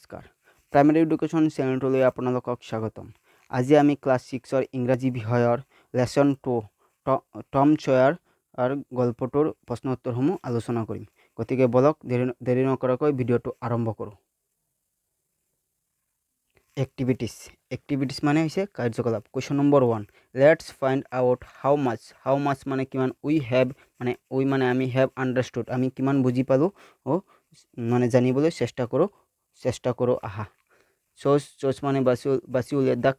নমস্কাৰ primary education চেনেলটোলৈ আপোনালোকক স্বাগতম। আজি আমি ক্লাছ 6ৰ ইংৰাজী বিষয়ৰ লেসন 2 টম সয়াৰ গল্পটোৰ প্ৰশ্ন উত্তৰসমূহ আলোচনা কৰিম। গতিকে বলক দেৰি নকৰাকৈ ভিডিঅ'টো আৰম্ভ কৰোঁ। এক্টিভিটিছ মানে হৈছে কাৰ্যকলাপ। Question number 1, let's find out how much মানে কিমান, উই মানে আমি হেভ আণ্ডাৰষ্টুড আমি কিমান বুজি পালোঁ মানে জানিবলৈ চেষ্টা কৰোঁ আহা। চ'চ মানে বাছি উলিয়াই, দ্য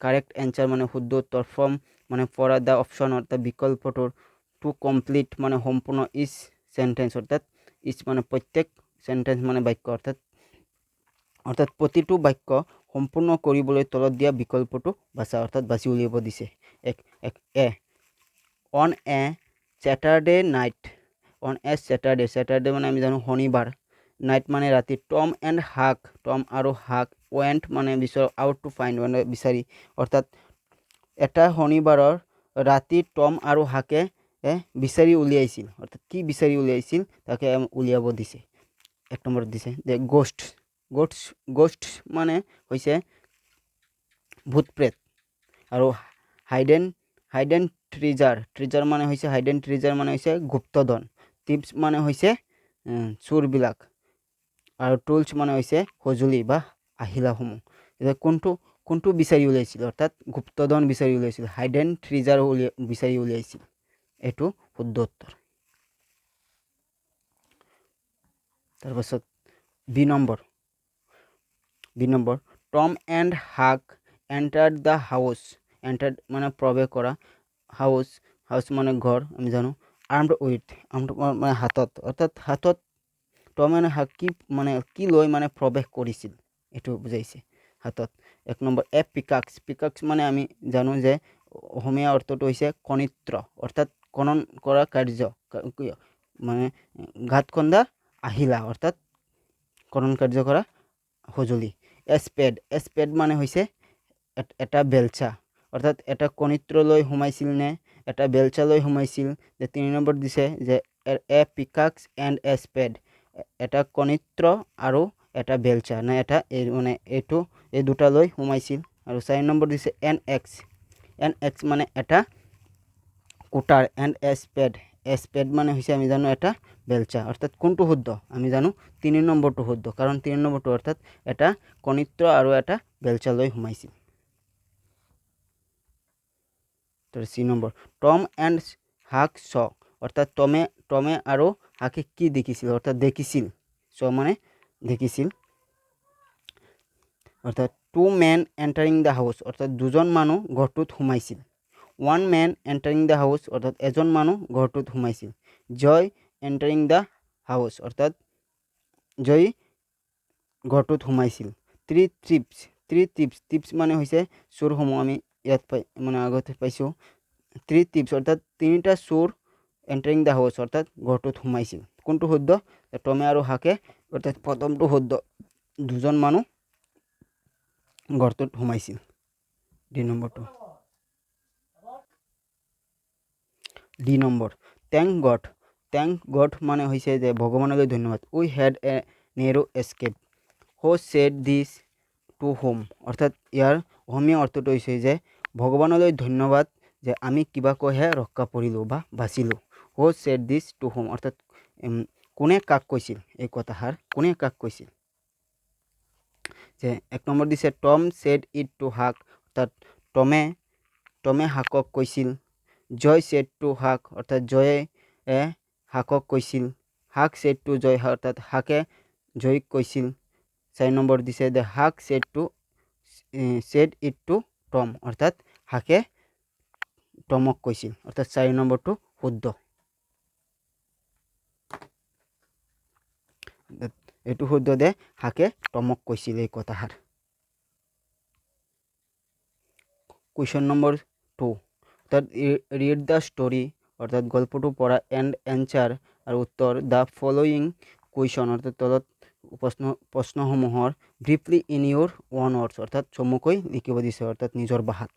কাৰেক্ট এনচাৰ মানে শুদ্ধ উত্তৰ, ফ্ৰম মানে পৰা, দ্য অপশ্যন অৰ্থাৎ বিকল্পটোৰ, টু কমপ্লিট মানে সম্পূৰ্ণ, ইচ চেণ্টেন্স অৰ্থাৎ ইচ মানে প্ৰত্যেক, চেণ্টেন্স মানে বাক্য অৰ্থাৎ প্ৰতিটো বাক্য সম্পূৰ্ণ কৰিবলৈ তলত দিয়া বিকল্পটো বাছা অৰ্থাৎ বাছি উলিয়াব দিছে। On a Saturday night, Saturday মানে আমি জানো শনিবাৰ, নাইট মানে ৰাতি, টম আৰু হাক ৱেণ্ট মানে আউট টু ফাইণ্ড মানে বিচাৰি, অৰ্থাৎ এটা শনিবাৰৰ ৰাতি টম আৰু হাকে বিচাৰি উলিয়াইছিল, অৰ্থাৎ কি বিচাৰি উলিয়াইছিল তাকে উলিয়াব দিছে। 1 নম্বৰত দিছে যে গ'ষ্ট মানে হৈছে ভূত প্ৰেত, আৰু হাইডেন ট্ৰিজাৰ মানে হৈছে গুপ্তধন, টিপছ মানে হৈছে চোৰবিলাক, আৰু টুলছ মানে হৈছে সঁজুলি বা আহিলাসমূহ। এতিয়া কোনটো বিচাৰি উলিয়াইছিল, অৰ্থাৎ গুপ্তধন বিচাৰি উলিয়াইছিল, হাইডেন ট্ৰিজাৰ বিচাৰি উলিয়াইছিল, এইটো শুদ্ধ উত্তৰ। তাৰপাছত বি নম্বৰ, টম এণ্ড হাক এণ্টাৰ্ড দ্য হাউচ, এণ্টাৰ্ড মানে প্ৰৱেশ কৰা, হাউচ মানে ঘৰ আমি জানো, আৰ্মড মানে হাতত, অৰ্থাৎ হাতত টম এণ্ড হাক কি লৈ মানে প্ৰৱেশ কৰিছিল এইটো বুজাইছে হাতত। 1 নম্বৰ পিকাক্স মানে আমি জানো যে অসমীয়া অৰ্থটো হৈছে কণিত্ৰ, অৰ্থাৎ খনন কৰা কাৰ্য মানে ঘাট খন্দা আহিলা, অৰ্থাৎ খনন কাৰ্য কৰা সঁজুলি। এস্পেড মানে হৈছে এটা বেলচা, অৰ্থাৎ এটা কণিত্ৰ লৈ সোমাইছিল নে এটা বেলচা লৈ সোমাইছিল। 3 নম্বৰ দিছে যে এ পিকাক্স এণ্ড এ স্পেড, এটা কণিত্ৰ আৰু এটা বেলচা নে এটা এই দুটা লৈ সোমাইছিল। আৰু 4 নম্বৰ দিছে এন এক্স মানে এটা কুটাৰ, এণ্ড এ স্পেড মানে হৈছে আমি জানো এটা বেলচা, অৰ্থাৎ কোনটো শুদ্ধ আমি জানো 3 নম্বৰটো শুদ্ধ, কাৰণ 3 নম্বৰটো অৰ্থাৎ এটা কণিত্ৰ আৰু এটা বেলচা লৈ সোমাইছিল। চি নম্বৰ, টম এণ্ড হাক চ, অৰ্থাৎ টমে আৰু হাকে কি দেখিছিল, অৰ্থাৎ দেখিছিল, চ মানে দেখিছিল, অৰ্থাৎ 2 men entering the house, অৰ্থাৎ 2জন মানুহ ঘৰটোত সোমাইছিল। 1 man entering the house, অৰ্থাৎ এজন মানুহ ঘৰটোত সোমাইছিল। জয় entering the house, অৰ্থাৎ জয় ঘৰটোত সোমাইছিল। 3 thieves মানে হৈছে চোৰসমূহ, আমি ইয়াত মানে আগতে পাইছোঁ 3 thieves, অৰ্থাৎ 3টা চোৰ entering the house, অৰ্থাৎ ঘৰটোত সোমাইছিল। কোনটো শুদ্ধ, টমে আৰু হাকে, অৰ্থাৎ প্ৰথমটো শুদ্ধ, 2জন মানুহ ঘৰটোত সোমাইছিল। ডি নম্বৰ, থেংক গড মানে হৈছে যে ভগৱানলৈ ধন্যবাদ। উই হেড এ নেৰো এস্কেপ, হু ছেড দিছ টু হোম, অৰ্থাৎ ইয়াৰ অসমীয়া অৰ্থটো হৈছে যে ভগৱানলৈ ধন্যবাদ যে আমি কিবাকৈহে ৰক্ষা পৰিলোঁ বা বাচিলোঁ। হু ছেড দিছ টু হোম, অৰ্থাৎ কোনে কাক কৈছিল, এই কথাষাৰ কোনে কাক কৈছিল। যে 1 নম্বৰ দিছে টম ছেড ইট টু হাক, অৰ্থাৎ টমে হাকক কৈছিল। জয় ছেড টু হাক, অৰ্থাৎ জয়ে হাকক কৈছিল। হাক ছেড টু জয়, অৰ্থাৎ হাকে জয়ক কৈছিল। 4 নম্বৰ দিছে যে হাক ছেড ইট টু টম, অৰ্থাৎ হাকে টমক কৈছিল, অৰ্থাৎ 4 নম্বৰটো শুদ্ধ। এইটো শুদ্ধ যে হাকে টমক কৈছিল এই কথাষাৰ। কুৱেশ্যন নম্বৰ 2, অৰ্থাৎ ৰিড দ্য ষ্টৰি, অৰ্থাৎ গল্পটো পঢ়া, এণ্ড এনচাৰ আৰু উত্তৰ দ্য ফলোয়িং কুৱেশ্যন, অৰ্থাৎ তলত প্ৰশ্নসমূহৰ briefly in your own words, অৰ্থাৎ চমুকৈ লিখিব দিছে, অৰ্থাৎ নিজৰ ভাষাত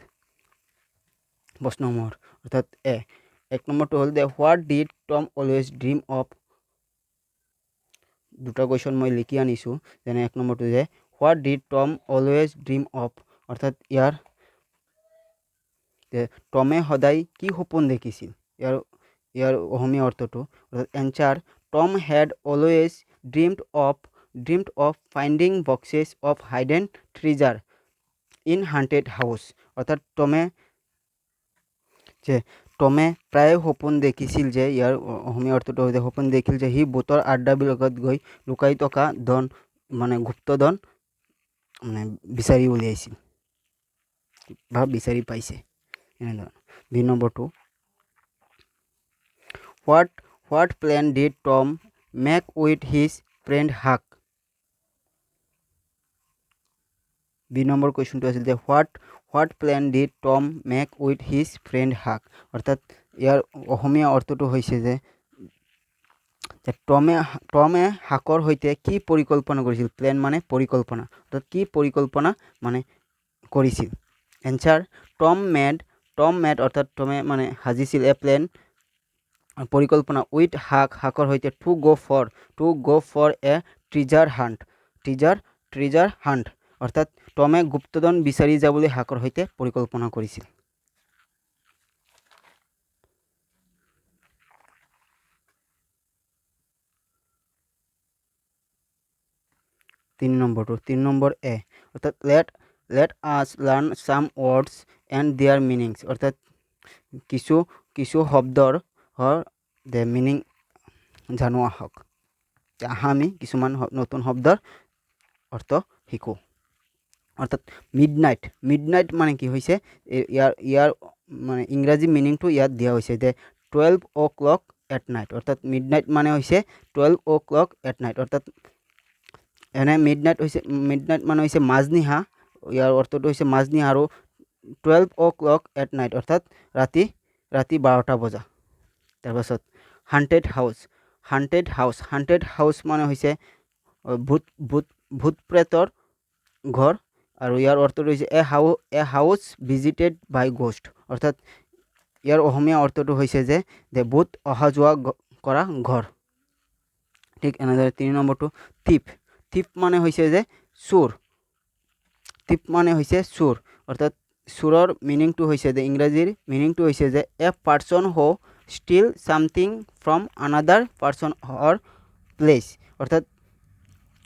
প্ৰশ্নসমূহৰ। অৰ্থাৎ 1 নম্বৰটো হ'ল যে what did Tom always dream of, দুটা কুৱেশ্যন মই লিখি আনিছোঁ। যেনে 1 নম্বৰটো যে what did Tom always dream of, অৰ্থাৎ ইয়াৰ টমে সদায় কি সপোন দেখিছিল, ইয়াৰ অসমীয়া অৰ্থটো অৰ্থাৎ answer Tom had always dreamed of finding boxes of hidden treasure in haunted house, অৰ্থাৎ টমে প্ৰায় সপোন দেখিছিল যে, ইয়াৰ অসমীয়া অৰ্থটো হৈছে সপোন দেখিছিল যে সি ভূতৰ আড্ডাবিলাকত গৈ লুকাই থকা ধন গুপ্তধন বিচাৰি উলিয়াইছিল বা বিচাৰি পাইছে এনেধৰণৰ। 2 নম্বৰটো what plan did Tom make with his friend Huck. 2 number কুৱেশ্যনটো আছিল যে what plan did Tom make with his friend Huck, অৰ্থাৎ ইয়াৰ অসমীয়া অৰ্থটো হৈছে যে টমে হাকৰ সৈতে কি পৰিকল্পনা কৰিছিল। প্লেন মানে পৰিকল্পনা, অৰ্থাৎ কি পৰিকল্পনা কৰিছিল। এনচাৰ টম মেড অৰ্থাৎ টমে সাজিছিল এ প্লেন পৰিকল্পনা উইথ হাকৰ সৈতে টু গ' ফৰ এ ট্ৰেজাৰ হাণ্ট, অৰ্থাৎ টমে গুপ্তধন বিচাৰি যাবলৈ হাকৰ সৈতে পৰিকল্পনা কৰিছিল। 3 নম্বৰ এ, অৰ্থাৎ let us learn some words and their meanings, অৰ্থাৎ কিছু শব্দৰ মিনিং জানো আহক। আমি কিছুমান নতুন শব্দৰ অৰ্থ শিকোঁ। অৰ্থাৎ মিডনাইট মানে কি হৈছে, ইয়াৰ ইংৰাজী মিনিংটো ইয়াত দিয়া হৈছে যে 12 o'clock at night, অৰ্থাৎ মিডনাইট মানে হৈছে 12 o'clock at night, অৰ্থাৎ মিডনাইট মানে হৈছে মাজনিশা, ইয়াৰ অৰ্থটো হৈছে মাজনিশা, আৰু 12 o'clock at night অৰ্থাৎ ৰাতি 12টা বজা। তাৰপাছত হান্টেড হাউচ মানে হৈছে ভূত প্ৰেতৰ ঘৰ, আৰু ইয়াৰ অৰ্থটো হৈছে এ হাউচ ভিজিটেড বাই গ'ষ্ট, অৰ্থাৎ ইয়াৰ অসমীয়া অৰ্থটো হৈছে যে ভূত অহা যোৱা কৰা ঘৰ। ঠিক এনেদৰে 3 নম্বৰটো থিফ মানে হৈছে যে চোৰ। অৰ্থাৎ চোৰৰ মিনিংটো হৈছে যে ইংৰাজীৰ মিনিংটো হৈছে যে a person who steal something from another person or place, অৰ্থাৎ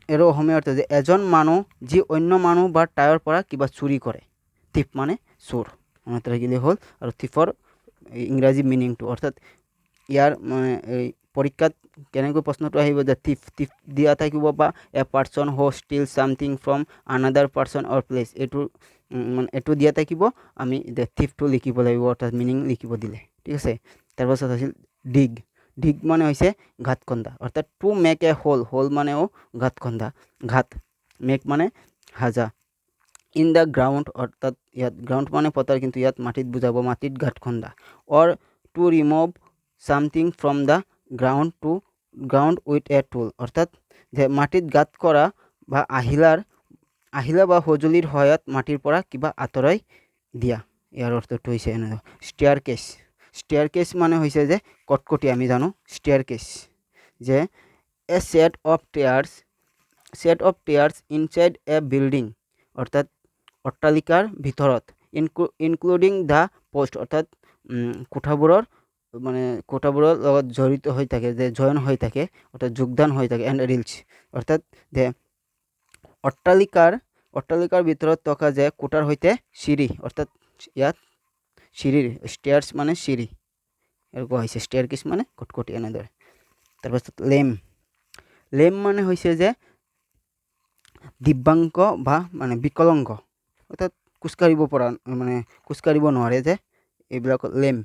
ইয়াৰ অসমীয়া অৰ্থ যে এজন মানুহ যি অন্য মানুহ বা ঠাইৰ পৰা কিবা চুৰি কৰে। থিফ মানে চোৰ, মনত ৰাখিলে হ'ল। আৰু থিফৰ ইংৰাজী মিনিংটো, অৰ্থাৎ ইয়াৰ পৰীক্ষাত কেনেকৈ প্ৰশ্নটো আহিব যে থিফ দিয়া থাকিব বা a person who steal something from another person or place, এইটো দিয়া থাকিব, আমি থিফটো লিখিব লাগিব, অৰ্থাৎ মিনিং লিখিব দিলে। ঠিক আছে। তাৰপাছত আছিল ডিগ মানে হৈছে ঘাট খন্দা, অৰ্থাৎ টু মেক এ হোল মানেও ঘাট খন্দা, মেক মানে হাজা, ইন দ্য গ্ৰাউণ্ড, অৰ্থাৎ ইয়াত গ্ৰাউণ্ড মানে পথাৰ, কিন্তু ইয়াত মাটিত বুজাব, মাটিত ঘাট খন্দা। Or to remove something from the ground with a tool, অৰ্থাৎ যে মাটিত গাঁত কৰা বা আহিলা বা সঁজুলিৰ সহায়ত মাটিৰ পৰা কিবা আঁতৰাই দিয়া। ইয়াৰ অৰ্থটো হৈছে এনেকুৱা। ষ্টেয়াৰকেছ মানে হৈছে যে কটকটি, আমি জানো ষ্টেয়াৰকেছ, যে a set of stairs inside a building, অৰ্থাৎ অট্টালিকাৰ ভিতৰত, ইনক্লুডিং দ্য পোষ্ট, অৰ্থাৎ কোঠাবোৰৰ লগত জড়িত হৈ থাকে, যে জইন হৈ থাকে, অৰ্থাৎ যোগদান হৈ থাকে, এণ্ড ৰিলছ, অৰ্থাৎ যে অট্টালিকাৰ ভিতৰত থকা যে কোঠাৰ সৈতে চিৰি, অৰ্থাৎ ইয়াত চিৰিৰ ষ্টেয়াৰ্ছ মানে চিৰি, কোৱা হৈছে ষ্টেয়াৰকেছ মানে কটকটি, এনেদৰে। তাৰপাছত লেম মানে হৈছে যে দিব্যাংগ বা বিকলাংগ, অৰ্থাৎ খোজকাঢ়িব নোৱাৰে যে, এইবিলাক লেম,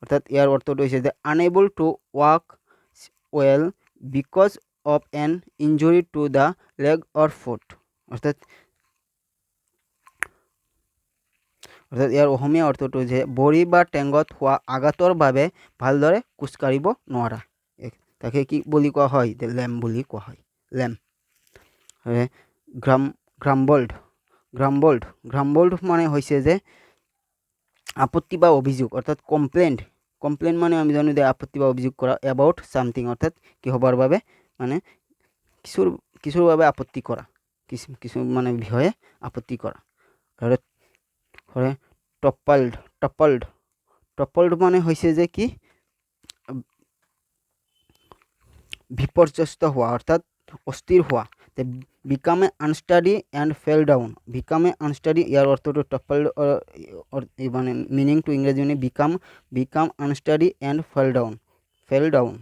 অৰ্থাৎ ইয়াৰ অৰ্থটো হৈছে যে unable to walk well because of an injury to the leg or foot, অৰ্থাৎ ইয়াৰ অসমীয়া অৰ্থটো যে ভৰি বা টেংগত হোৱা আঘাতৰ বাবে ভালদৰে খোজকাঢ়িব নোৱাৰা, তাকে কি বুলি কোৱা হয়, লেম বুলি কোৱা হয়, লেম। গ্ৰাম্বল্ড মানে হৈছে যে আপত্তি বা অভিযোগ, অৰ্থাৎ কমপ্লেইন মানে আমি জানো যে আপত্তি বা অভিযোগ কৰা, এবাউট ছামথিং, অৰ্থাৎ কি হ'বৰ বাবে কিছুৰ কিছুৰ বাবে আপত্তি কৰা, কিছু মানে বিষয়ে আপত্তি কৰা। ধৰে ধৰে টপল্ড টপল্ড টপল্ড মানে হৈছে যে কি বিপৰ্যস্ত হোৱা অৰ্থাৎ অস্থিৰ হোৱা। Become a unsteady and fall down, become a unsteady ইয়াৰ অৰ্থটো টপল্ড মানে মিনিংটো ইংৰাজী মানে become unsteady and fall down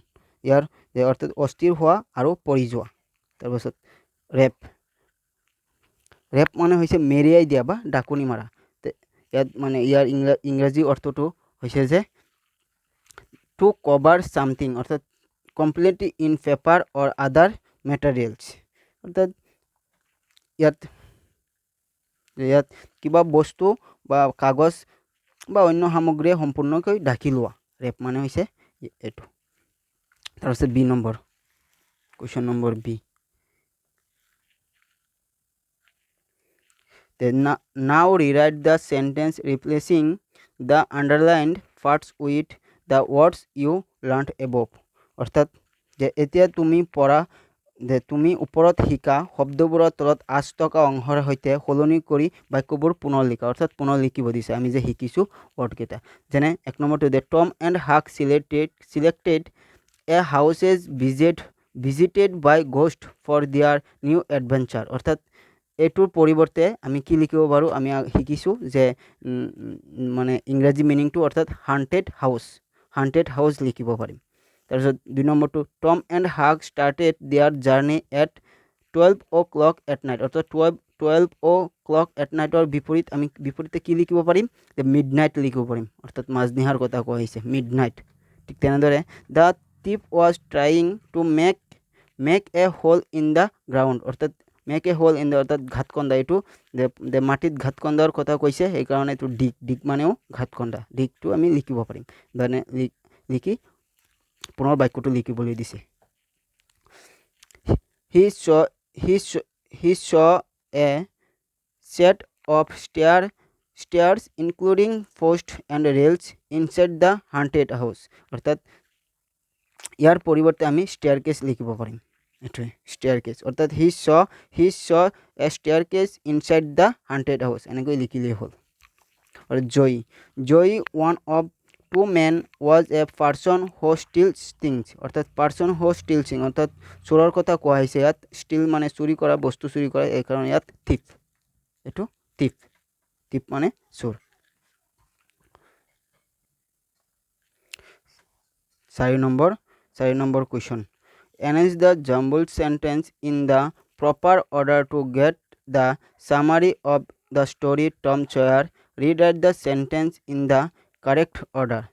ইয়াৰ অৰ্থাৎ অস্থিৰ হোৱা আৰু পৰি যোৱা। তাৰপাছত ৰেপ ৰেপ মানে হৈছে মেৰিয়াই দিয়া বা ডাকুনি মাৰা। ইয়াত মানে ইয়াৰ ইংৰাজী অৰ্থটো হৈছে যে টু কভাৰ চামথিং অৰ্থাৎ কমপ্লিটলি ইন পেপাৰ অৰ আদাৰ মেটেৰিয়েলছ, অৰ্থাৎ ইয়াত ইয়াত কিবা বস্তু বা কাগজ বা অন্য সামগ্ৰীয়ে সম্পূৰ্ণকৈ ঢাকি লোৱা। ৰেপ মানে হৈছে এইটো। তাৰপিছত B number, question number B. Now rewrite the sentence replacing the underlined parts with the words you learned above, অৰ্থাৎ যে এতিয়া তুমি পঢ়া যে তুমি ওপৰত শিকা শব্দবোৰৰ তলত আঁচ থকা অংশৰ সৈতে সলনি কৰি বাক্যবোৰ পুনৰ লিখা, অৰ্থাৎ পুনৰ লিখিব দিছে আমি যে শিকিছোঁ ৱৰ্ডকেইটা। যেনে এক নম্বৰটো they Tom and Huck selected a houses visited by ghost for their new adventure, অৰ্থাৎ এইটোৰ পৰিৱৰ্তে আমি কি লিখিব পাৰোঁ, আমি শিকিছোঁ যে মানে ইংৰাজী মিনিংটো অৰ্থাৎ হাণ্টেড হাউচ লিখিব পাৰিম। তাৰপিছত দুই নম্বৰটো টম এণ্ড হাক ষ্টাৰ্টেড দিয়াৰ journey at 12 o'clock at night, অৰ্থাৎ 12 o'clock at নাইটৰ বিপৰীতে কি লিখিব পাৰিম, যে মিড নাইট লিখিব পাৰিম, অৰ্থাৎ মাজনিশাৰ কথা কোৱা হৈছে মিড নাইট। ঠিক তেনেদৰে the tip was trying to make a hole in the ground, অৰ্থাৎ make a hole in the অৰ্থাৎ ঘাট কন্দা, এইটো যে মাটিত ঘাট কন্দাৰ কথা কৈছে, সেইকাৰণে এইটো দিক মানেও ঘাট কন্দা, দিকটো আমি লিখিব পাৰিম। মানে লিখি পুনৰ বাক্যটো লিখিবলৈ দিছে। He saw a set of stairs including posts and rails inside the haunted house, অৰ্থাৎ ইয়াৰ পৰিৱৰ্তে আমি staircase লিখিব পাৰিম। এইটোৱে staircase, অৰ্থাৎ he saw a staircase inside the haunted house, এনেকৈ লিখিলেই হ'ল। আৰু জয় one of two men was a person who steals things, অৰ্থাৎ person who steals things, অৰ্থাৎ চোৰৰ কথা কোৱা হৈছে ইয়াত। ষ্টিল মানে চুৰি কৰা, বস্তু চুৰি কৰা, এইকাৰণে ইয়াত থিফ, এইটো থিফ মানে চোৰ। 4 number question. Arrange the jumbled sentence in the proper order to get the summary of the story. Tom Sawyer. Rewrite the sentence in the correct order.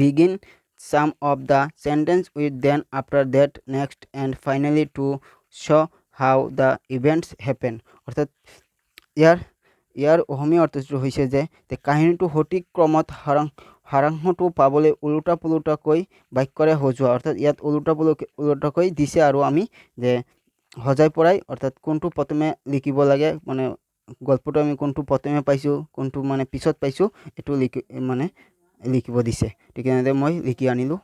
Begin some of the sentence with then, after that, next, and finally to show how the events happen, অৰ্থাৎ ইয়াৰ অসমীয়া অৰ্থটো হৈছে যে কাহিনীটো সঠিক ক্ৰমত সাৰাংশটো পাবলৈ ওলোটা পোলোটাকৈ বাক্যৰে সজোৱা, অৰ্থাৎ ইয়াত ওলোটা পোলোটাকৈ দিছে আৰু আমি যে সজাই পৰাই, অৰ্থাৎ কোনটো প্ৰথমে লিখিব লাগে, মানে গল্পটো আমি কোনটো প্ৰথমে পাইছোঁ, কোনটো মানে পিছত পাইছোঁ, এইটো লিখিব দিছে। ঠিক তেনেদৰে মই লিখি আনিলোঁ,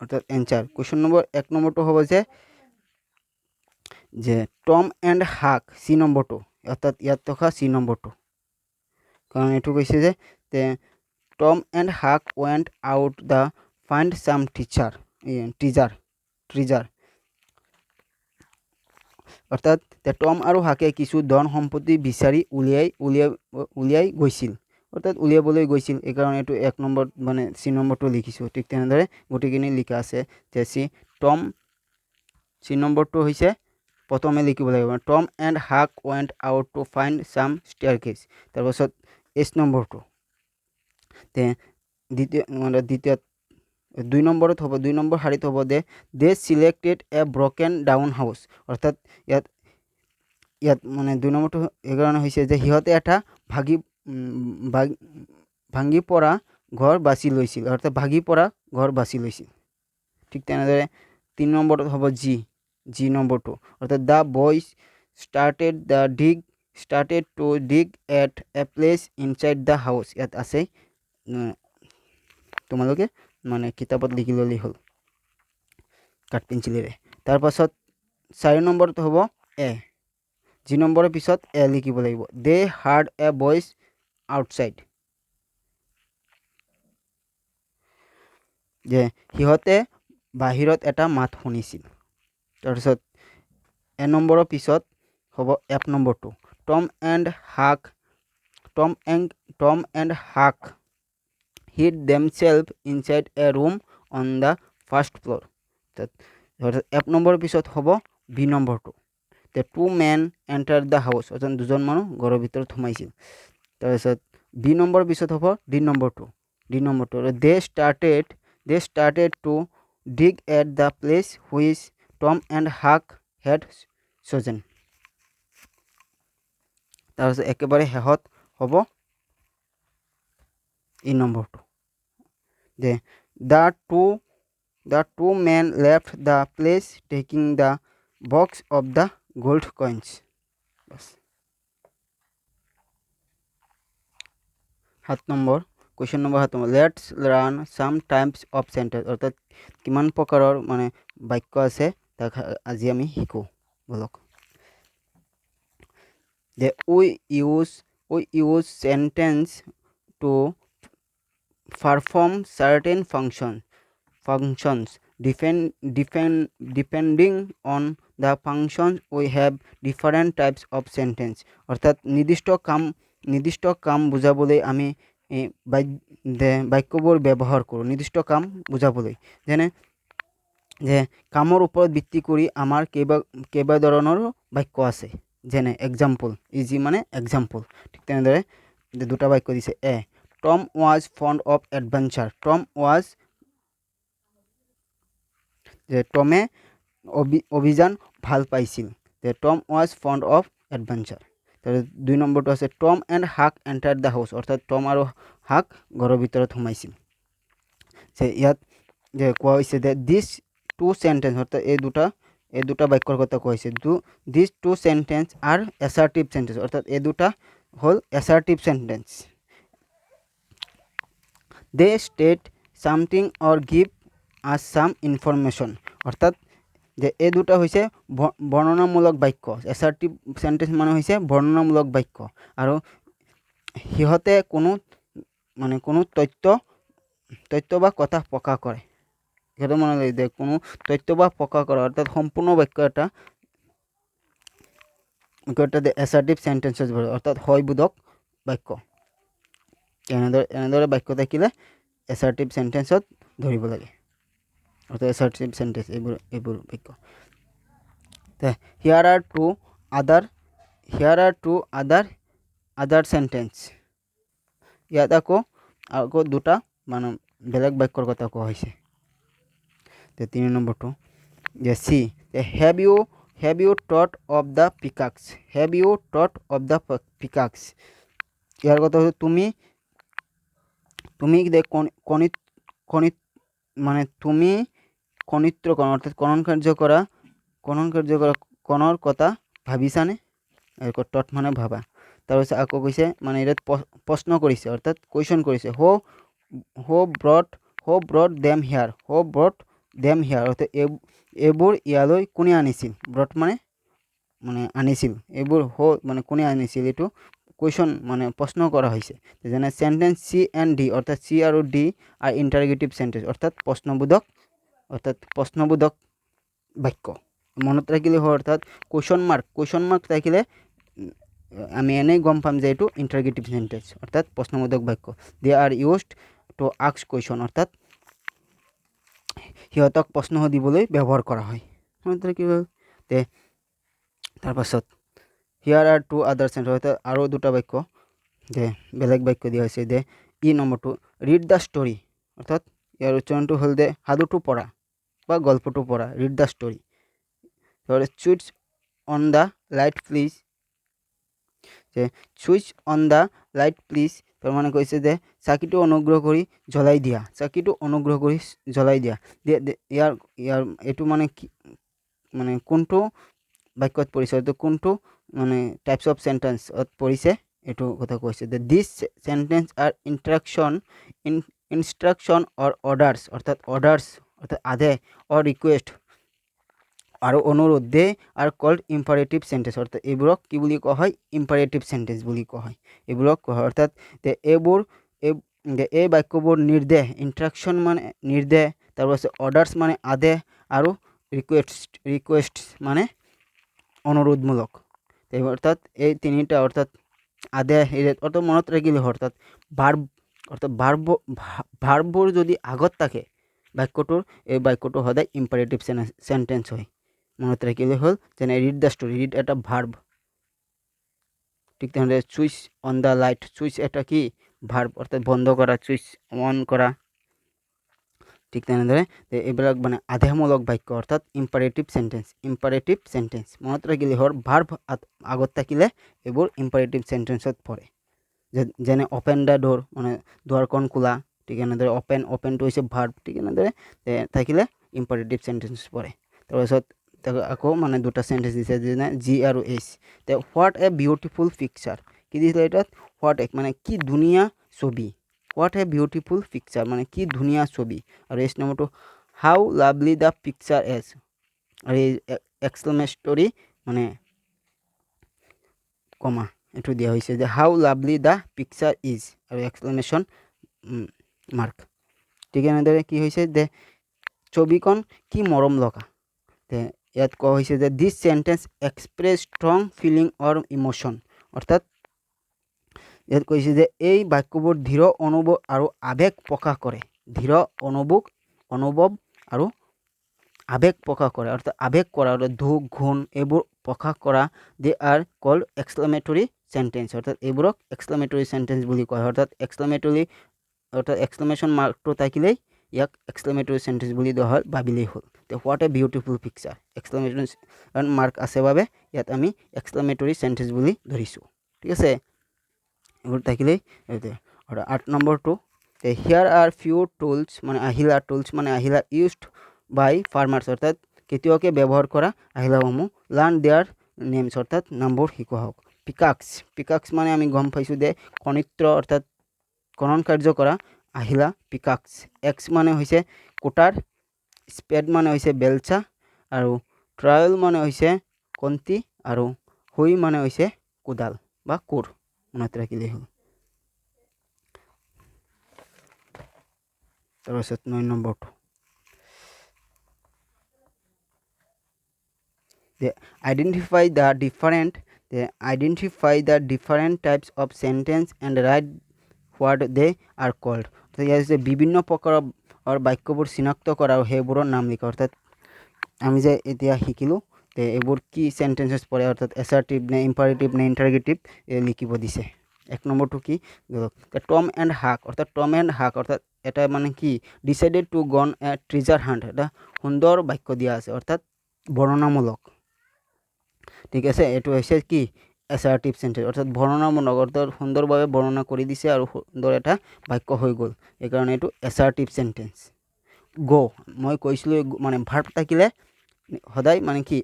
অৰ্থাৎ এনচাৰ। কুৱেশ্যন নম্বৰ 1 নম্বৰটো হ'ব যে টম এণ্ড হাক, চি নম্বৰটো, অৰ্থাৎ ইয়াত থকা চি নম্বৰটো, কাৰণ এইটো কৈছে যে টম এণ্ড হাক ৱেণ্ট আউট দ্য ফাইণ্ড চাম ট্ৰিজাৰ, অৰ্থাৎ টম আৰু হাকে কিছু ধন সম্পত্তি বিচাৰি উলিয়াই গৈছিল, অৰ্থাৎ উলিয়াবলৈ গৈছিল, এইকাৰণে এইটো 1 নম্বৰ মানে চি নম্বৰটো লিখিছোঁ। ঠিক তেনেদৰে গোটেইখিনি লিখা আছে যে চি নম্বৰটো হৈছে প্ৰথমে লিখিব লাগিব, টম এণ্ড হাক ৱেণ্ট আউট টু ফাইণ্ড চাম ষ্টেয়াৰকেছ। তাৰপাছত এচ নম্বৰটো দ্বিতীয় 2 নম্বৰত হ'ব, 2 নম্বৰ শাৰীত হ'ব দে চিলেক্টেড এ ব্ৰকেন ডাউন হাউচ, অৰ্থাৎ ইয়াত মানে 2 নম্বৰটো সেইকাৰণে হৈছে যে সিহঁতে এটা ভাঙি পৰা ঘৰ বাছি লৈছিল, অৰ্থাৎ ভাগি পৰা ঘৰ বাছি লৈছিল। ঠিক তেনেদৰে 3 নম্বৰত হ'ব জি নম্বৰটো, অৰ্থাৎ the boys started two ডিগ at A place inside the house, ইয়াত আছে, তোমালোকে মানে কিতাপত লিখি ল'লেই হ'ল। কাঠ পেঞ্চিলেৰে। তাৰপাছত 4 নম্বৰটো হ'ব এ, জি নম্বৰৰ পিছত এ লিখিব লাগিব। দে হাৰ্ড এ ভইচ আউটসাইড, যে সিহঁতে বাহিৰত এটা মাত শুনিছিল। তাৰপিছত এ নম্বৰৰ পিছত হ'ব এফ নম্বৰটো, টম এণ্ড হাক hid themselves inside a room on the first floor. এক নম্বৰৰ পিছত হ'ব বি নম্বৰটো, the two men entered the house, অৰ্থাৎ দুজন মানুহ ঘৰৰ ভিতৰত সোমাইছিল। তাৰপিছত বি নম্বৰৰ পিছত হ'ব ডি নম্বৰটো, they started to dig at the place which Tom and Huck had chosen. তাৰপিছত একেবাৰে শেষত হ'ব ই নম্বৰটো, যে the two men left the place taking the box of the gold coins. 7 number question number 7 number, let's learn sum types of sentence, অৰ্থাৎ কিমান প্ৰকাৰৰ মানে বাক্য আছে তাক আজি আমি শিকোঁ বলক। যে we use sentence to perform certain functions depending on the functions we have different types of sentence, অর্থাৎ নিৰ্দিষ্ট কাম বুজাবলৈ আমি বাক্যবোৰ ব্যৱহাৰ কৰোঁ, নিৰ্দিষ্ট কাম বুজাবলৈ। যেনে যে কামৰ ওপৰত ভিত্তি কৰি আমাৰ কেইবা ধৰণৰ বাক্য আছে, যেনে এক্সাম্পল, ইজি মানে এক্সাম্পল। ঠিক তেনেদৰে দুটা বাক্য দিছে। এ, টম ৱাজ ফণ্ড অফ এডভেঞ্চাৰ, যে টমে অভিযান ভাল পাইছিল, যে টম ৱাজ ফণ্ড অফ এডভেঞ্চাৰ। তাৰপিছত 2 নম্বৰটো আছে টম এণ্ড হাক এণ্টাৰ দ্য হাউচ, অৰ্থাৎ টম আৰু হাক ঘৰৰ ভিতৰত সোমাইছিল। যে ইয়াত যে কোৱা হৈছে যে দিছ টু চেণ্টেন্স, অৰ্থাৎ এই দুটা বাক্যৰ কথা কোৱা হৈছে। দিছ two sentence R assertive sentence, অৰ্থাৎ এই দুটা হ'ল এছাৰ্টিভ চেণ্টেন্স। দে ষ্টেট সামথিং অৰ গিভ আছ সাম ইনফৰমেশ্যন, অৰ্থাৎ যে এই দুটা হৈছে বৰ্ণনামূলক বাক্য। এছাৰ্টিভ চেণ্টেন্স মানে হৈছে বৰ্ণনামূলক বাক্য, আৰু সিহঁতে কোনো তথ্য বা কথা প্ৰকাশ কৰে। সিহঁতে মনে লাগে যে কোনো তথ্য বা প্ৰকাশ কৰে, অৰ্থাৎ সম্পূৰ্ণ বাক্য এটা এছাৰ্টিভ চেণ্টেন্সেছ, অৰ্থাৎ হয়বোধক বাক্য। এনেদৰে বাক্য থাকিলে এছাৰ্টিভ চেণ্টেন্সত ধৰিব লাগে, অৰ্থাৎ এছাৰ্টিভ চেণ্টেন্স এইবোৰ বাক্য। হিয়াৰ আৰ টু আদাৰ চেণ্টেন্স, ইয়াত আকৌ দুটা মানে বেলেগ বাক্যৰ কথা কোৱা হৈছে। 3 নম্বৰটো যে see, have you thought of the pickaxe, ইয়াৰ কথা হৈছে তুমি কণিত্ৰকৰণ, অৰ্থাৎ কণন কাৰ্য কৰা কণৰ কথা ভাবিছানে? টট মানে ভাবা। তাৰপিছত আকৌ কৈছে মানে ইয়াত প্ৰশ্ন কৰিছে, অৰ্থাৎ কুৱেশ্যন কৰিছে। হু ব্ৰট দেম হিয়াৰ, অৰ্থাৎ এইবোৰ ইয়ালৈ কোনে আনিছিল? ব্ৰট মানে আনিছিল, এইবোৰ মানে কোনে আনিছিল, এইটো কুৱেশ্যন মানে প্ৰশ্ন কৰা হৈছে। যেনে চেণ্টেন্স চি এণ্ড ডি, অৰ্থাৎ চি আৰু ডি আৰ ইণ্টাৰগেটিভ চেণ্টেন্স, অৰ্থাৎ প্ৰশ্নবোধক বাক্য। মনত ৰাখিলে হয়, অৰ্থাৎ কুৱেশ্যন মাৰ্ক থাকিলে আমি এনেই গম পাম যে এইটো ইণ্টাৰগেটিভ চেণ্টেন্স, অৰ্থাৎ প্ৰশ্নবোধক বাক্য। They are used to ask question, অৰ্থাৎ সিহঁতক প্ৰশ্ন সুধিবলৈ ব্যৱহাৰ কৰা হয়। মনত ৰাখিব। তাৰপাছত হিয়াৰ আৰ টু আদাৰ চেণ্টেন্স, অৰ্থাৎ আৰু দুটা বাক্য যে বেলেগ বাক্য দিয়া হৈছে। যে ই নম্বৰটো ৰিড দ্য ষ্টৰী, অৰ্থাৎ ইয়াৰ উচ্চাৰণটো হ'ল যে সাধুটো পঢ়া বা গল্পটো পঢ়া, read the story. Switch on the light please, যে switch on the light please তাৰ মানে কৈছে যে চাকিটো অনুগ্ৰহ কৰি জ্বলাই দিয়া, ইয়াৰ এইটো মানে কি মানে কোনটো বাক্যত পৰিছে, এইটো কোনটো মানে টাইপছ অফ চেণ্টেন্সত পৰিছে, এইটো কথা কৈছে। যে দিছ চেণ্টেন্স আৰ ইনষ্ট্ৰাকশ্যন অৰ অৰ্ডাৰ্ছ, অৰ্থাৎ আদেশ অৰ ৰিকুৱেষ্ট, আৰু অনুৰোধ দে আৰ কল্ড ইম্পাৰেটিভ সেন্টেন্স অৰ্থাৎ এইবোৰক কি বুলি কোৱা হয় ইম্পাৰেটিভ সেন্টেন্স বুলি কোৱা হয় এইবোৰক কোৱা হয় অৰ্থাৎ এইবোৰ এই বাক্যবোৰ নিৰ্দেশ ইনষ্ট্ৰাকশন মানে নিৰ্দেশ তাৰপাছত অৰ্ডাৰ্ছ মানে আদেশ আৰু ৰিকুৱেষ্ট মানে অনুৰোধমূলক অৰ্থাৎ এই তিনিটা অৰ্থাৎ আদেশ অৰ্থাৎ মনত ৰাখিলে অৰ্থাৎ ভাৰ্ব অৰ্থাৎ ভাৰ্ববোৰ যদি আগত থাকে বাক্যটোৰ এই বাক্যটো সদায় ইম্পাৰেটিভ সেন্টেন্স হয় মনত ৰাখিলে হ'ল যেনে ৰিড দ্য ষ্টৰি ৰিড এটা ভাৰ্ব ঠিক তেনেদৰে switch on the light switch এটা কি ভাৰ্ব অৰ্থাৎ বন্ধ কৰা চুইচ অন কৰা ঠিক তেনেদৰে এইবিলাক মানে আদেশমূলক বাক্য অৰ্থাৎ ইম্পাৰেটিভ সেন্টেন্স মনত ৰাখিলে হ'ল ভাৰ্ব আগত থাকিলে এইবোৰ ইম্পাৰেটিভ সেন্টেন্সত পৰে যেনে অপেন দ্য ডোৰ মানে দুৱাৰখন খোলা ঠিক এনেদৰে অপেনটো হৈছে ভাৰ্ব ঠিক এনেদৰে থাকিলে ইম্পাৰেটিভ সেন্টেন্স পৰে তাৰপিছত আকৌ মানে দুটা সেন্টেন্স দিছে যেনে জি আৰু H what a beautiful picture কি দিছে এটাত হোৱাট এক মানে কি ধুনীয়া ছবি হোৱাট এ বিউটিফুল পিকচাৰ মানে কি ধুনীয়া ছবি আৰু এইচ নম্বৰটো হাউ লাভলি দ্য পিকচাৰ এজ আৰু এই এক্সক্লেমেটৰী মানে কমা এইটো দিয়া হৈছে যে হাউ লাভলি দ্য পিকচাৰ ইজ আৰু এক্সক্লেমেশ্যন মাৰ্ক ঠিক এনেদৰে কি হৈছে যে ছবিখন কি মৰম লগা ইয়াত কোৱা হৈছে যে দিছ সেন্টেন্স এক্সপ্ৰেছ ষ্ট্ৰং ফিলিং অৰ ইমোশ্যন অৰ্থাৎ ইয়াত কৈছে যে এই বাক্যবোৰ দৃঢ় অনুভৱ আৰু আৱেগ প্ৰকাশ কৰে দৃঢ় অনুভৱ আৰু আৱেগ প্ৰকাশ কৰে অৰ্থাৎ আৱেগ কৰা অৰ্থাৎ দুখ ঘুণ এইবোৰ প্ৰকাশ কৰা দে আৰ কল্ড এক্সক্লেমেটৰী সেন্টেন্স অৰ্থাৎ এইবোৰক এক্সক্লেমেটৰী সেন্টেন্স বুলি কয় অৰ্থাৎ এক্সক্লেমেশ্যন মাৰ্কটো থাকিলেই ইয়াক এক্সক্লেমেটৰী সেন্টেন্স বুলি ধৰা হয় ভাবিলেই হ'ল what a beautiful picture exclamation mark আছে বাবে ইয়াত আমি এক্সক্লেমেটৰী সেন্টেন্স বুলি ধৰিছোঁ ঠিক আছে এইবোৰ থাকিলেই আৰু 8 নম্বৰটো হিয়াৰ আৰ ফিউ টুলছ মানে আহিলা ইউজড বাই ফাৰ্মাৰ্ছ অৰ্থাৎ খেতিয়কে ব্যৱহাৰ কৰা আহিলাসমূহ লাৰ্ণ দেয়াৰ নেমছ অৰ্থাৎ নামবোৰ শিকোৱা হওক পিকাক্স মানে আমি গম পাইছোঁ যে খনিত্ৰ অৰ্থাৎ খনন কাৰ্য কৰা আহিলা পিকাক্স এক্স মানে হৈছে কোটাৰ স্পেড মানে হৈছে বেলচা আৰু ট্ৰায়েল মানে হৈছে কণ্টি আৰু হুই মানে হৈছে কোদাল বা কোৰ মনত ৰাখিলেই হ'ল তাৰপিছত 9 নম্বৰটো identify the different types of sentence and write what they are called ইয়াৰ যে বিভিন্ন প্ৰকাৰৰ বাক্যবোৰ চিনাক্ত কৰা আৰু সেইবোৰৰ নাম লিখা অৰ্থাৎ আমি যে এতিয়া শিকিলোঁ এইবোৰ কি সেন্টেন্সেছ পৰে অৰ্থাৎ এছাৰ্টিভ নে ইম্পাৰেটিভ নে ইণ্টাৰগেটিভ লিখিব দিছে 1 নম্বৰটো কি টম এণ্ড হাক অৰ্থাৎ এটা মানে কি ডিচাইডেড টু গন এ ট্ৰেজাৰ হাণ্ট এটা সুন্দৰ বাক্য দিয়া আছে অৰ্থাৎ বৰ্ণনামূলক ঠিক আছে এইটো হৈছে কি এছাৰ্টিভ সেন্টেন্স অৰ্থাৎ বৰ্ণনামূলক অৰ্থাৎ সুন্দৰভাৱে বৰ্ণনা কৰি দিছে আৰু সুন্দৰ এটা বাক্য হৈ গ'ল এইকাৰণে এইটো এছাৰ্টিভ সেন্টেন্স মই কৈছিলোঁ মানে ভাৰ্ব থাকিলে সদায় মানে কি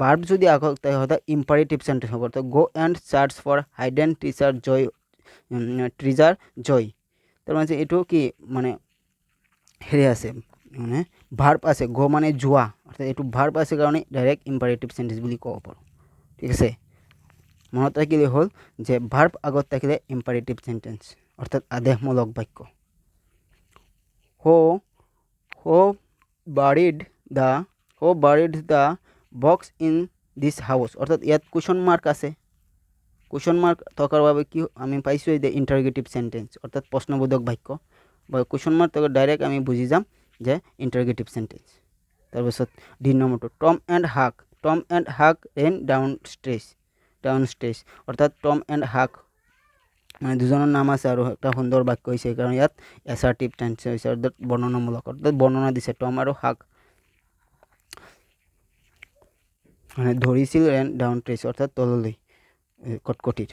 ভাৰ্ব যদি আগত থাকে সদায় ইম্পাৰেটিভ সেন্টেন্স হ'ব অৰ্থাৎ গো এণ্ড চাৰ্চ ফৰ হাইডেন ট্ৰেজাৰ জয় তাৰমানে এইটো কি মানে হেৰি আছে মানে ভাৰ্ব আছে গো মানে যোৱা অৰ্থাৎ এইটো ভাৰ্ব আছে কাৰণে ডাইৰেক্ট ইম্পাৰেটিভ সেন্টেন্স বুলি ক'ব পাৰোঁ ঠিক আছে মনত ৰাখিলে হ'ল যে ভাৰ্ব আগত থাকিলে ইম্পাৰেটিভ সেন্টেন্স অৰ্থাৎ আদেশমূলক বাক্য হো buried the box in this house অৰ্থাৎ ইয়াত কুৱেশ্যন মাৰ্ক আছে কুৱেশ্যন মাৰ্ক থকাৰ বাবে কি আমি পাইছোঁ যে ইণ্টাৰগেটিভ সেন্টেন্স অৰ্থাৎ প্ৰশ্নবোধক বাক্য বা কুৱেশ্যন মাৰ্ক থকা ডাইৰেক্ট আমি বুজি যাম যে ইণ্টাৰগেটিভ সেন্টেন্স তাৰপিছত ডি নম্বৰটো টম এণ্ড হাক ৰেন ডাউন ষ্টেজ অৰ্থাৎ টম এণ্ড হাক মানে দুজনৰ নাম আছে আৰু এটা সুন্দৰ বাক্য হৈছে কাৰণ ইয়াত এছাৰ্টিভ টেন্স হৈছে অৰ্থাৎ বৰ্ণনামূলক অৰ্থাৎ বৰ্ণনা দিছে টম আৰু হাক মানে ধৰিছিল ৰেন ডাউন ট্ৰেজ অৰ্থাৎ তললৈ কটকটিত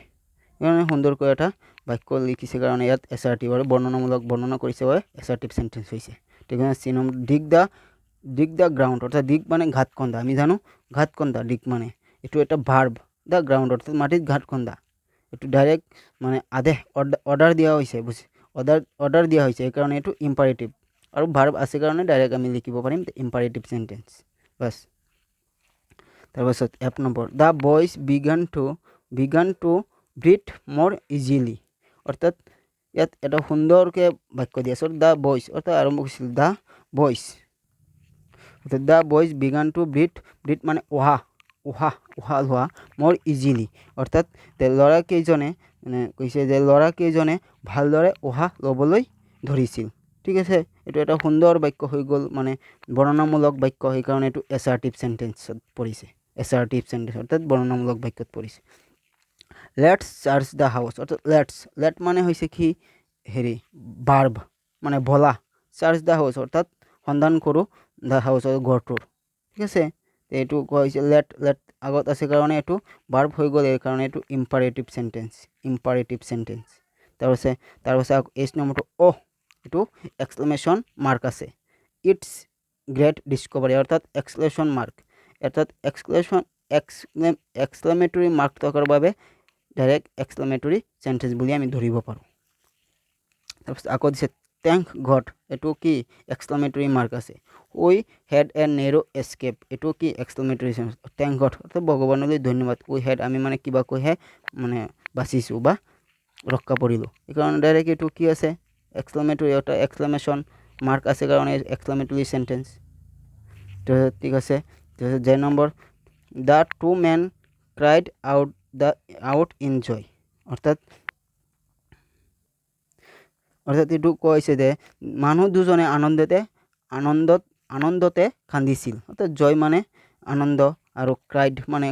সেইকাৰণে সুন্দৰকৈ এটা বাক্য লিখিছে কাৰণে ইয়াত এছাৰ্টিভ আৰু বৰ্ণনামূলক বৰ্ণনা কৰিছে বাবে এছাৰ্টিভ সেন্টেন্স হৈছে ঠিক আছে চি নম্বৰ ডিগ দ্য গ্ৰাউণ্ড অৰ্থাৎ ডিগ মানে ঘাট খন্দা আমি জানো ঘাট খন্দা ডিগ মানে এইটো এটা ভাৰ্ব দ্য গ্ৰাউণ্ড অৰ্থাৎ মাটিত ঘাট খন্দা এইটো ডাইৰেক্ট মানে আদেশ অৰ্ডাৰ দিয়া হৈছে অৰ্ডাৰ দিয়া হৈছে সেইকাৰণে এইটো ইম্পাৰেটিভ আৰু ভাৰ্ব আছে কাৰণে ডাইৰেক্ট আমি লিখিব পাৰিম ইম্পাৰেটিভ সেন্টেন্স বাছ তাৰপাছত F number the boys began to breath মোৰ ইজিলি, অৰ্থাৎ ইয়াত এটা সুন্দৰকৈ বাক্য দিয়া আছে। দ্য বইজ অৰ্থাৎ আৰম্ভ কৰিছিল দ্য বইজ, অৰ্থাৎ the boys began to breath মানে উশাহ লোৱা মোৰ ইজিলি, অৰ্থাৎ ল'ৰাকেইজনে মানে কৈছে যে ল'ৰাকেইজনে ভালদৰে উশাহ ল'বলৈ ধৰিছিল। ঠিক আছে, এইটো এটা সুন্দৰ বাক্য হৈ গ'ল, মানে বৰ্ণনামূলক বাক্য, সেইকাৰণে এইটো এছাৰ্টিভ চেণ্টেন্সত পৰিছে। এছাৰ্টিভ চেণ্টেন্স অৰ্থাৎ বৰ্ণনামূলক বাক্যত পৰিছে। লেটছ চাৰ্চ দ্য হাউচ, অৰ্থাৎ লেট মানে হৈছে কি হেৰি বাৰ্ব মানে বলা, চাৰ্চ দ্য হাউচ অৰ্থাৎ সন্ধান কৰোঁ দ্য হাউচৰ ঘৰটোৰ। ঠিক আছে, এইটো কোৱা হৈছে লেট আগত আছে কাৰণে এইটো বাৰ্ব হৈ গ'ল, এই কাৰণে এইটো ইম্পাৰেটিভ চেণ্টেন্স। তাৰপাছত এইচ নম্বৰটো এইটো এক্সক্লেমেশ্যন মাৰ্ক আছে। ইটছ গ্ৰেট ডিস্কভাৰী, অৰ্থাৎ এক্সক্লেমেশ্যন মাৰ্ক, অৰ্থাৎ এক্সক্লেমেটৰী মাৰ্ক থকাৰ বাবে ডাইৰেক্ট এক্সক্লেমেটৰী চেণ্টেন্স বুলি আমি ধৰিব পাৰোঁ। তাৰপিছত আকৌ দিছে থেংক গড, এইটো কি এক্সক্লেমেটৰী মাৰ্ক আছে। উই হেড এ নেৰো এস্কেপ, এইটো কি এক্সক্লেমেটৰী চেণ্টেন্স। থেংক গড অৰ্থাৎ ভগৱানলৈ ধন্যবাদ। উই হেড আমি মানে কিবা কৈহে মানে বাচিছোঁ বা ৰক্ষা পৰিলোঁ, সেইকাৰণে ডাইৰেক্ট এইটো কি আছে এক্সক্লেমেটৰী, অৰ্থাৎ এক্সক্লেমেশ্যন মাৰ্ক আছে কাৰণে এক্সক্লেমেটৰী চেণ্টেন্স। ঠিক আছে, যে number the two men cried out in joy, অৰ্থাৎ এইটো কৈছে যে মানুহ দুজনে আনন্দতে কান্দিছিল, অৰ্থাৎ জয় মানে আনন্দ আৰু ক্ৰাইড মানে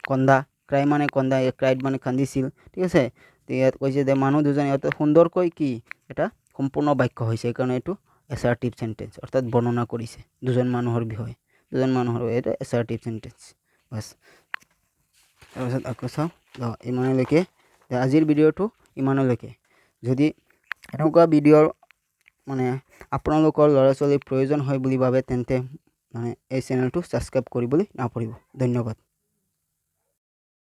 কন্দা, ক্ৰাইড মানে কান্দিছিল। ঠিক আছে, ইয়াত কৈছে যে মানুহ দুজনে অৰ্থাৎ সুন্দৰকৈ কি এটা সম্পূৰ্ণ বাক্য হৈছে, সেইকাৰণে এইটো এছাৰ্টিভ চেণ্টেন্স, অৰ্থাৎ বৰ্ণনা কৰিছে দুজন মানুহৰ বিষয়ে, এইটো এছাৰ্টিভ চেণ্টেন্স। বাছ, তাৰপিছত আকৌ চাওঁ ইমানলৈকে, আজিৰ ভিডিঅ'টো ইমানলৈকে। যদি এনেকুৱা ভিডিঅ'ৰ মানে আপোনালোকৰ ল'ৰা ছোৱালীৰ প্ৰয়োজন হয় বুলি ভাবে তেন্তে মানে এই চেনেলটো ছাবস্ক্ৰাইব কৰিবলৈ নাপাহৰিব। ধন্যবাদ।